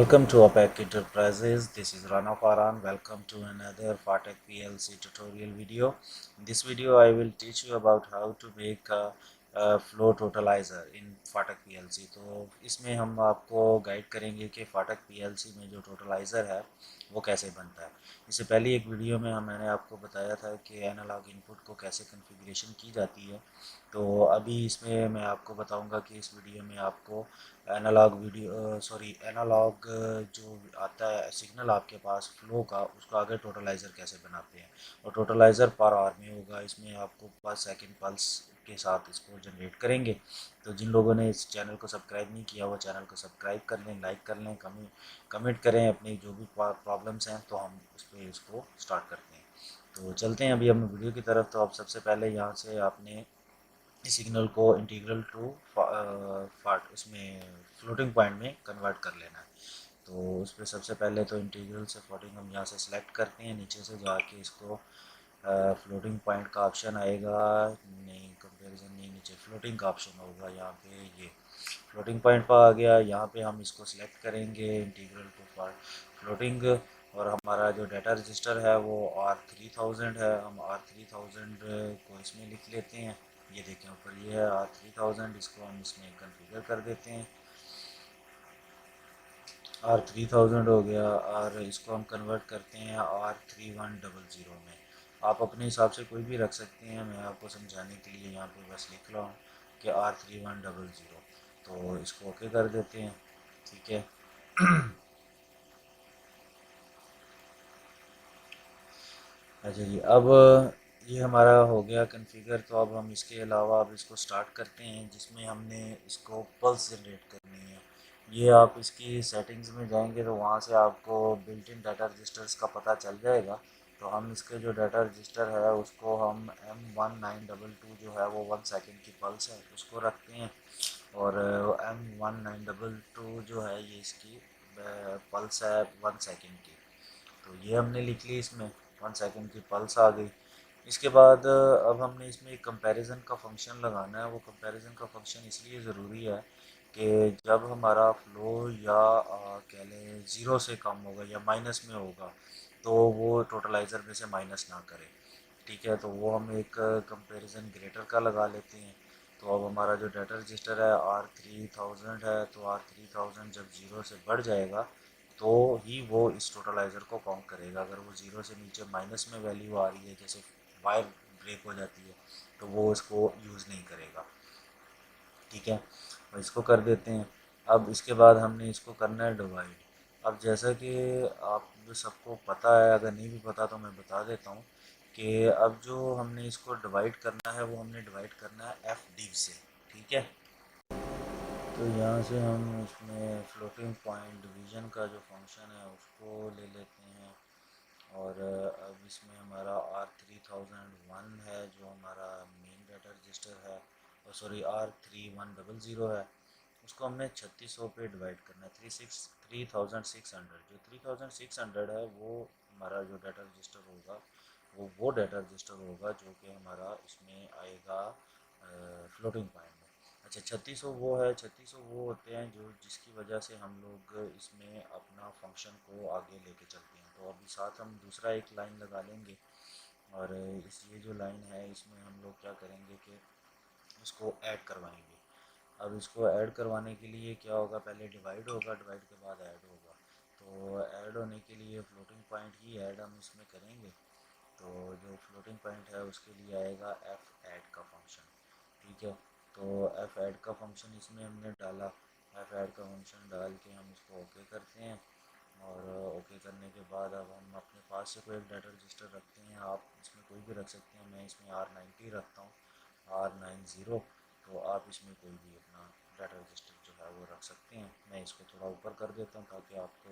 Welcome to OPEC Enterprises. This is Rana Faran. Welcome to another FATEC PLC tutorial video. In this video, I will teach you about how to make a flow totalizer in FATEC PLC. तो इसमें हम आपको guide करेंगे कि FATEC PLC में जो totaliser है वो कैसे बनता है। इससे पहले एक वीडियो में मैंने आपको बताया था कि एनालॉग इनपुट को कैसे कॉन्फ़िगरेशन की जाती है। तो अभी इसमें मैं आपको बताऊंगा कि इस वीडियो में आपको एनालॉग जो आता है सिग्नल आपके पास फ्लो का, उसको आगे टोटलाइज़र कैसे बनाते हैं। और टोटलाइज़र पर आवर में होगा, इसमें आपको पर सेकंड पल्स के साथ इसको जनरेट करेंगे। तो जिन लोगों ने इस चैनल को सब्सक्राइब नहीं किया वो चैनल को सब्सक्राइब कर लें, लाइक कर लें, कमेंट करें अपनी जो भी प्रॉब्लम्स हैं, तो हम उस पर इसको स्टार्ट करते हैं। तो चलते हैं अभी हम वीडियो की तरफ। तो आप सबसे पहले यहाँ से आपने इस सिग्नल को इंटीग्रल टू फाट उसमें फ्लोटिंग पॉइंट में कन्वर्ट कर लेना है। तो उस पर सबसे पहले तो इंटीग्रल से फ्लोटिंग हम यहाँ से सिलेक्ट करते हैं, नीचे से जाके इसको फ्लोटिंग पॉइंट का ऑप्शन आएगा, नहीं कंपैरिजन नहीं, नीचे फ्लोटिंग का ऑप्शन होगा, यहाँ पे ये फ्लोटिंग पॉइंट पर आ गया। यहाँ पे हम इसको सिलेक्ट करेंगे इंटीग्रल टू फ्लोटिंग, और हमारा जो डाटा रजिस्टर है वो R3000 है। हम R3000 को इसमें लिख लेते हैं। ये देखें ऊपर ये है R3000, इसको हम इसमें कन्फिगर कर देते हैं। R3000 हो गया, और इसको हम कन्वर्ट करते हैं R3100 में। आप अपने हिसाब से कोई भी रख सकते हैं, मैं आपको समझाने के लिए यहाँ पे बस लिख रहा हूँ कि R3100। तो इसको ओके कर देते हैं, ठीक है। अच्छा जी, अब ये हमारा हो गया कन्फिगर। तो अब हम इसके अलावा अब इसको स्टार्ट करते हैं, जिसमें हमने इसको पल्स जनरेट करनी है। ये आप इसकी सेटिंग्स में जाएंगे तो वहाँ से आपको बिल्ट इन डाटा रजिस्टर्स का पता चल जाएगा। तो हम इसके जो डाटा रजिस्टर है उसको हम M1922 जो है वो 1 सेकंड की पल्स है उसको रखते हैं। और M1922 जो है ये इसकी पल्स है 1 सेकंड की। तो ये हमने लिख ली, इसमें 1 सेकंड की पल्स आ गई। इसके बाद अब हमने इसमें एक कंपैरिजन का फंक्शन लगाना है। वो कंपैरिजन का फंक्शन इसलिए ज़रूरी है कि जब हमारा फ्लो या कह लें ज़ीरो से कम होगा या माइनस में होगा, तो वो टोटलाइज़र में से माइनस ना करे, ठीक है। तो वो हम एक कंपैरिजन ग्रेटर का लगा लेते हैं। तो अब हमारा जो डाटा रजिस्टर है R3000 है, तो R3000 जब ज़ीरो से बढ़ जाएगा तो ही वो इस टोटलाइज़र को काउंट करेगा। अगर वो ज़ीरो से नीचे माइनस में वैल्यू आ रही है, जैसे वायर ब्रेक हो जाती है, तो वो इसको यूज़ नहीं करेगा, ठीक है। और इसको कर देते हैं। अब इसके बाद हमने इसको करना है डिवाइड। अब जैसा कि आप जो सबको पता है, अगर नहीं भी पता तो मैं बता देता हूँ कि अब जो हमने इसको डिवाइड करना है वो हमने डिवाइड करना है एफ डी से, ठीक है। तो यहाँ से हम इसमें फ्लोटिंग पॉइंट डिवीज़न का जो फंक्शन है उसको ले लेते हैं। और अब इसमें हमारा R3001 है जो हमारा मेन डाटा रजिस्टर है, और सॉरी R3100 है, उसको हमने 3600 पे डिवाइड करना है। 3600, जो 3600 है वो हमारा जो डाटा रजिस्टर होगा वो डाटा रजिस्टर होगा जो कि हमारा इसमें आएगा फ्लोटिंग पॉइंट में। अच्छा, 3600 वो है, 3600 वो होते हैं जो जिसकी वजह से हम लोग इसमें अपना फंक्शन को आगे लेके चलते हैं। तो अभी साथ हम दूसरा एक लाइन लगा लेंगे, और इस ये जो लाइन है इसमें हम लोग क्या करेंगे कि इसको ऐड करवाएंगे। अब इसको ऐड करवाने के लिए क्या होगा, पहले डिवाइड होगा, डिवाइड के बाद ऐड होगा। तो ऐड होने के लिए फ्लोटिंग पॉइंट ही ऐड हम इसमें करेंगे। तो जो फ्लोटिंग पॉइंट है उसके लिए आएगा एफ ऐड का फंक्शन, ठीक है। तो एफ ऐड का फंक्शन इसमें हमने डाला। एफ ऐड का फंक्शन डाल के हम इसको ओके करते हैं। और ओके करने के बाद अब हम अपने पास से कोई एक डाटा रजिस्टर रखते हैं। आप इसमें कोई भी रख सकते हैं, मैं इसमें R90 रखता हूँ, R90। तो आप इसमें कोई भी अपना डाटा रजिस्टर जो है वो रख सकते हैं। मैं इसको थोड़ा ऊपर कर देता हूँ ताकि आपको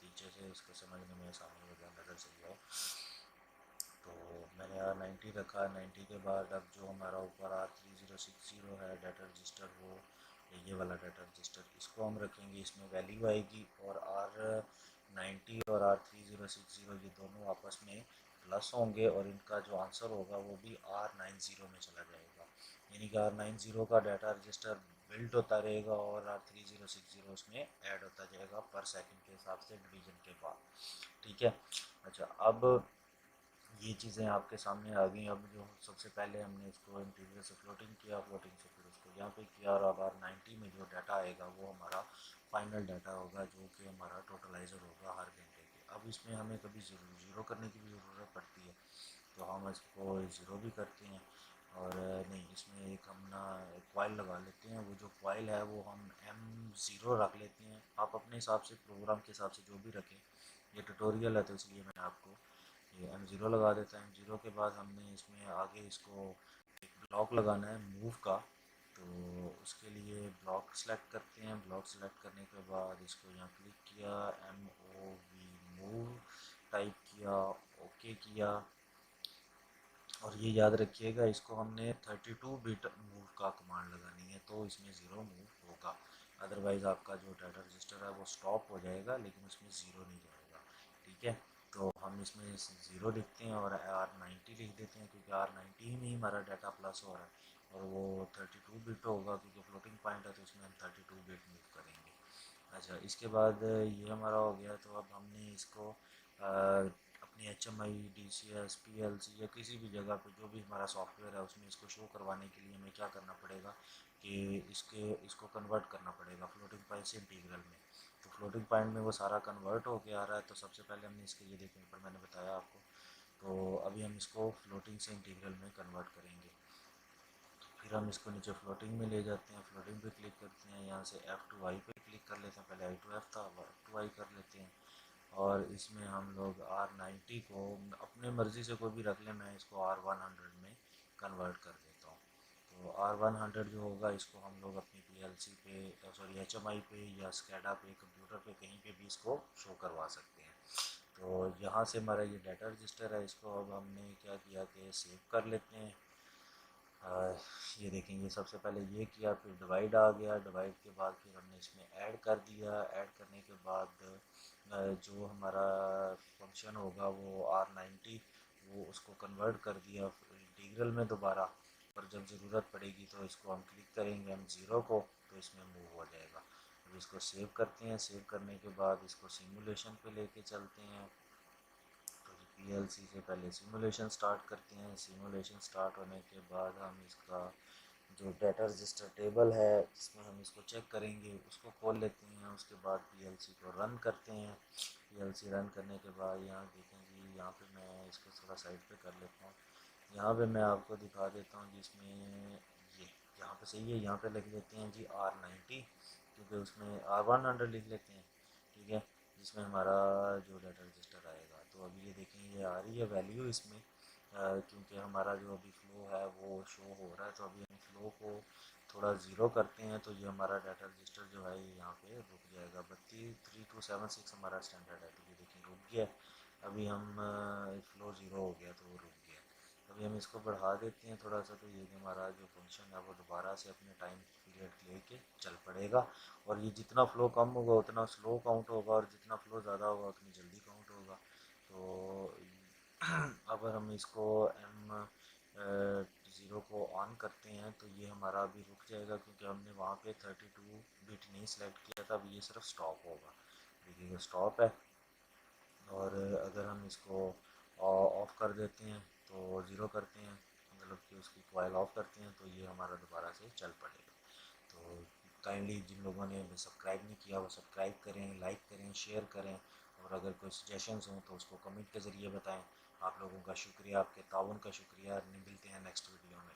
पीछे से इसको समझने में आसानी हो जाए, नज़र चल जाए। तो मैंने R90 रखा। 90 के बाद अब जो हमारा ऊपर R3060 है डाटा रजिस्टर, वो ये वाला डाटा रजिस्टर, इसको हम रखेंगे, इसमें वैल्यू आएगी। और R90 और R3060 ये दोनों आपस में प्लस होंगे और इनका जो आंसर होगा वो भी R90 में चला जाएगा। यानी कि R90 का डाटा रजिस्टर बिल्ट होता रहेगा और R3060 उसमें ऐड होता जाएगा पर सेकंड के हिसाब से डिवीजन के बाद। ठीक है। अच्छा, अब ये चीज़ें आपके सामने आ गई। अब जो सबसे पहले हमने इसको इंटीग्रल से फ्लोटिंग किया, फ्लोटिंग से फिर उसको यहाँ पे किया, और अब R90 में जो डाटा आएगा वो हमारा फाइनल डाटा होगा जो कि हमारा टोटलाइज़र होगा हर घंटे के। अब इसमें हमें कभी ज़ीरो करने की भी ज़रूरत पड़ती है तो हम इसको ज़ीरो भी करते हैं, और नहीं, इसमें एक हम ना कॉइल लगा लेते हैं। वो जो कॉइल है वो हम M0 रख लेते हैं। आप अपने हिसाब से प्रोग्राम के हिसाब से जो भी रखें, ये ट्यूटोरियल है तो इसलिए मैं आपको ये M0 लगा देता है। M0 के बाद हमने इसमें आगे इसको एक ब्लॉक लगाना है मूव का, तो उसके लिए ब्लॉक सेलेक्ट करते हैं। ब्लॉक सेलेक्ट करने के बाद इसको यहाँ क्लिक किया, MOV मूव टाइप किया, ओके किया। और ये याद रखिएगा इसको हमने 32 बिट मूव का कमांड लगानी है तो इसमें ज़ीरो मूव होगा, अदरवाइज़ आपका जो डाटा रजिस्टर है वो स्टॉप हो जाएगा लेकिन उसमें ज़ीरो नहीं जाएगा। ठीक है, तो हम इसमें ज़ीरो लिखते हैं और R90 लिख देते हैं क्योंकि R90 में ही हमारा डाटा प्लस हो रहा है, और वो 32 बिट होगा क्योंकि फ्लोटिंग पॉइंट है तो इसमें हम 32 बिट मूव करेंगे। अच्छा, इसके बाद ये हमारा हो गया, तो अब हमने इसको अपनी HMI, DCS, PLC या किसी भी जगह पे जो भी हमारा सॉफ्टवेयर है उसमें इसको शो करवाने के लिए हमें क्या करना पड़ेगा कि इसको कन्वर्ट करना पड़ेगा फ्लोटिंग पॉइंट से इंटीग्रल में। तो फ्लोटिंग पॉइंट में वो सारा कन्वर्ट होके आ रहा है, तो सबसे पहले हमने इसके ये देखें पर मैंने बताया आपको, तो अभी हम इसको फ्लोटिंग से इंटीग्रल में कन्वर्ट करेंगे। फिर हम इसको नीचे फ्लोटिंग में ले जाते हैं, फ्लोटिंग पे क्लिक करते हैं, यहाँ से F2I पे क्लिक कर लेते हैं, पहले I2F था अब F2I कर लेते हैं। और इसमें हम लोग R90 को अपने मर्ज़ी से कोई भी रख लें, मैं इसको R100 में कन्वर्ट कर देता हूँ। तो R100 जो होगा इसको हम लोग अपनी PLC पे, सॉरी HMI पे या SCADA पे, कंप्यूटर पे कहीं पे भी इसको शो करवा सकते हैं। तो यहाँ से हमारा ये डाटा रजिस्टर है, इसको अब हमने क्या किया कि सेव कर लेते हैं। आ, ये देखें, ये सबसे पहले ये किया, फिर डिवाइड आ गया, डिवाइड के बाद फिर हमने इसमें ऐड कर दिया। ऐड करने के बाद जो हमारा फंक्शन होगा वो R90 वो उसको कन्वर्ट कर दिया इंटीग्रल में दोबारा, पर जब ज़रूरत पड़ेगी तो इसको हम क्लिक करेंगे M0 को तो इसमें मूव हो जाएगा। अब इसको सेव करते हैं, सेव करने के बाद इसको सिमुलेशन पे लेके चलते हैं। तो PLC से पहले सिमुलेशन स्टार्ट करते हैं। सिमुलेशन स्टार्ट होने के बाद हम इसका जो डाटा रजिस्टर टेबल है जिसमें हम इसको चेक करेंगे उसको खोल लेते हैं। उसके बाद PLC को रन करते हैं। PLC रन करने के बाद यहाँ देखें जी, यहाँ पे मैं इसको थोड़ा साइड पे कर लेता हूँ। यहाँ पे मैं आपको दिखा देता हूँ जिसमें ये यहाँ पे सही है, यहाँ पे लिख लेते हैं जी R90, क्योंकि उसमें R100 लिख लेते हैं। ठीक है, जिसमें हमारा जो डाटा रजिस्टर आएगा, तो अभी ये देखें ये आ रही है वैल्यू इसमें, क्योंकि हमारा जो अभी फ़्लो है वो शो हो रहा है। तो अभी हम फ़्लो को थोड़ा ज़ीरो करते हैं तो ये हमारा डाटा रजिस्टर जो है ये यहाँ पे रुक जाएगा। 323276 हमारा स्टैंडर्ड है, तो ये देखिए रुक गया। अभी हम फ़्लो ज़ीरो हो गया तो वो रुक गया। अभी हम इसको बढ़ा देते हैं थोड़ा सा, तो ये हमारा जो फंक्शन है वो दोबारा से अपने टाइम पीरियड लेके चल पड़ेगा। और ये जितना फ़्लो कम होगा उतना स्लो काउंट होगा और जितना फ़्लो ज़्यादा होगा उतनी जल्दी काउंट होगा। तो अगर हम इसको ज़ीरो को ऑन करते हैं तो ये हमारा अभी रुक जाएगा क्योंकि हमने वहाँ पे 32 बिट नहीं सेलेक्ट किया था। अभी ये सिर्फ स्टॉप होगा, देखिए स्टॉप है। और अगर हम इसको ऑफ़ कर देते हैं तो ज़ीरो करते हैं, मतलब कि उसकी कॉइल ऑफ़ करते हैं तो ये हमारा दोबारा से चल पड़ेगा। तो काइंडली जिन लोगों ने सब्सक्राइब नहीं किया वो सब्सक्राइब करें, लाइक करें, शेयर करें, और अगर कोई सजेशंस हों तो उसको कमेंट के ज़रिए बताएं। आप लोगों का शुक्रिया, आपके ताउन का शुक्रिया। मिलते हैं नेक्स्ट वीडियो में।